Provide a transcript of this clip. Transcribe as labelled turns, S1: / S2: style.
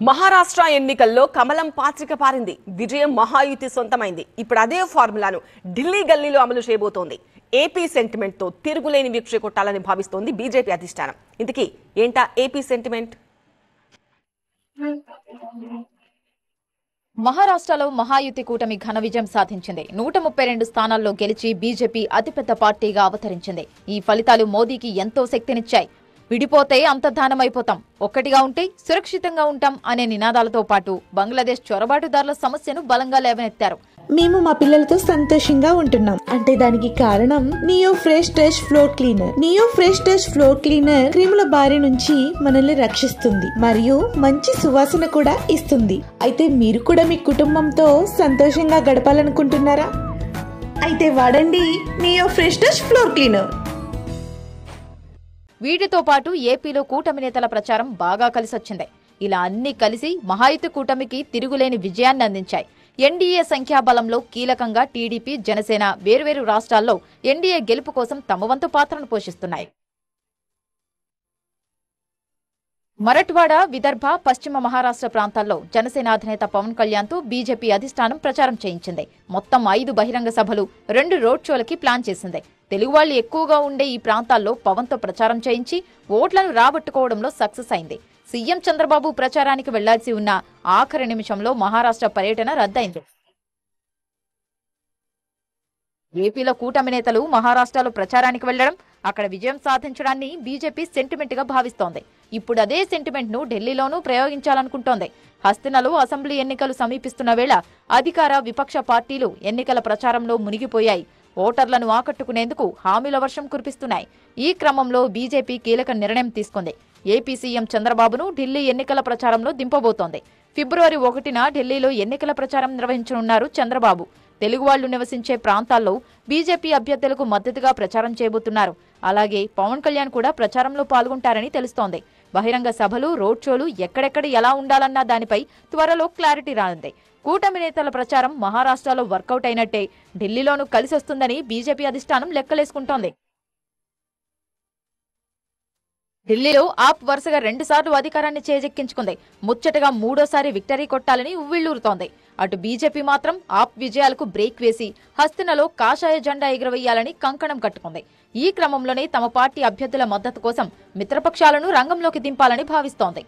S1: మహారాష్ట్ర ఎన్నికల్లో కమలం పాత్రిక పారింది. విజయం మహాయుతి సొంతమైంది. ఇప్పుడు అదే ఫార్ములాను ఢిల్లీ గల్లీలో అమలు చేయబోతోంది. ఏపీ సెంటిమెంట్ తో తిరుగులేని వీక్ష కొట్టాలని భావిస్తోంది బీజేపీ అధిష్టానం. ఇంతకీ ఏంటా ఏపీ సెంటిమెంట్?
S2: మహారాష్ట్రలో మహాయుతి కూటమి ఘన విజయం సాధించింది. 132 స్థానాల్లో గెలిచి బీజేపీ అతిపెద్ద పార్టీగా అవతరించింది. ఈ ఫలితాలు మోదీకి ఎంతో శక్తినిచ్చాయి. విడిపోతే అంతర్ధానమైపోతాం, ఒక్కటిగా ఉంటే సురక్షితంగా ఉంటాం అనే నినాదాలతో పాటు బంగ్లాదేశ్ చొరబాటుదారుల సమస్యను బలంగా లేవనెత్తారు.
S3: మేము మా పిల్లలతో సంతోషంగా ఉంటున్నాం అంటే దానికి కారణం Neo Fresh Touch floor cleaner. Neo Fresh Touch floor cleaner క్రిముల బారి నుంచి మనల్ని రక్షిస్తుంది మరియు మంచి సువాసన కూడా ఇస్తుంది. అయితే మీరు కూడా మీ కుటుంబంతో సంతోషంగా గడపాలనుకుంటున్నారా? అయితే వాడండి neo Fresh Touch floor cleaner.
S2: వీటితో పాటు ఏపీలో కూటమి నేతల ప్రచారం బాగా కలిసొచ్చింది. ఇలా అన్ని కలిసి మహాయుతి కూటమికి తిరుగులేని విజయాన్ని అందించాయి. ఎన్డీఏ సంఖ్యాబలంలో కీలకంగా టీడీపీ, జనసేన వేర్వేరు రాష్ట్రాల్లో ఎన్డీఏ గెలుపు కోసం తమ వంతు పాత్రను పోషిస్తున్నాయి. మరఠ్వాడ, విదర్భ, పశ్చిమ మహారాష్ట్ర ప్రాంతాల్లో జనసేన అధినేత పవన్ కళ్యాణ్తో బీజేపీ అధిష్టానం ప్రచారం చేయించింది. మొత్తం 5 బహిరంగ సభలు, 2 రోడ్ షోలకి ప్లాన్ చేసింది. తెలుగు వాళ్లు ఎక్కువగా ఉండే ఈ ప్రాంతాల్లో పవన్తో ప్రచారం చేయించి ఓట్లను రాబట్టుకోవడంలో సక్సెస్ అయింది. సీఎం చంద్రబాబు ప్రచారానికి వెళ్లాల్సి ఉన్న ఆఖరి నిమిషంలో మహారాష్ట్ర పర్యటన రద్దయింది. ఏపీలో కూటమి నేతలు మహారాష్ట్రలో ప్రచారానికి వెళ్లడం, అక్కడ విజయం సాధించడాన్ని బీజేపీ సెంటిమెంట్ గా భావిస్తోంది. ఇప్పుడు అదే సెంటిమెంట్ ను ఢిల్లీలోనూ ప్రయోగించాలనుకుంటోంది. హస్తినలో అసెంబ్లీ ఎన్నికలు సమీపిస్తున్న వేళ అధికార, విపక్ష పార్టీలు ఎన్నికల ప్రచారంలో మునిగిపోయాయి. ఓటర్లను ఆకట్టుకునేందుకు హామీల వర్షం కురిపిస్తున్నాయి. ఈ క్రమంలో బీజేపీ కీలక నిర్ణయం తీసుకుంది. ఏపీ సీఎం చంద్రబాబును ఢిల్లీ ఎన్నికల ప్రచారంలో దింపబోతోంది. ఫిబ్రవరి 1న ఢిల్లీలో ఎన్నికల ప్రచారం నిర్వహించనున్నారు చంద్రబాబు. తెలుగు వాళ్లు నివసించే ప్రాంతాల్లో బీజేపీ అభ్యర్థులకు మద్దతుగా ప్రచారం చేయబోతున్నారు. అలాగే పవన్ కళ్యాణ్ కూడా ప్రచారంలో పాల్గొంటారని తెలుస్తోంది. బహిరంగ సభలు, రోడ్ షోలు ఎక్కడెక్కడ ఎలా ఉండాలన్న దానిపై త్వరలో క్లారిటీ రానుంది. కూటమి నేతల ప్రచారం మహారాష్ట్రలో వర్కౌట్ అయినట్టే ఢిల్లీలోనూ కలిసొస్తుందని బీజేపీ అధిష్టానం లెక్కలేసుకుంటోంది. ఢిల్లీలో ఆప్ వరుసగా 2 సార్లు అధికారాన్ని చేజెక్కించుకుంది. ముచ్చటగా 3వ విక్టరీ కొట్టాలని ఉవ్విళ్లూరుతోంది. అటు బీజేపీ మాత్రం ఆప్ విజయాలకు బ్రేక్ వేసి హస్తినలో కాషాయ జెండా ఎగురవేయాలని కంకణం కట్టుకుంది. ఈ క్రమంలోనే తమ పార్టీ అభ్యర్థుల మద్దతు కోసం మిత్రపక్షాలను రంగంలోకి దింపాలని భావిస్తోంది.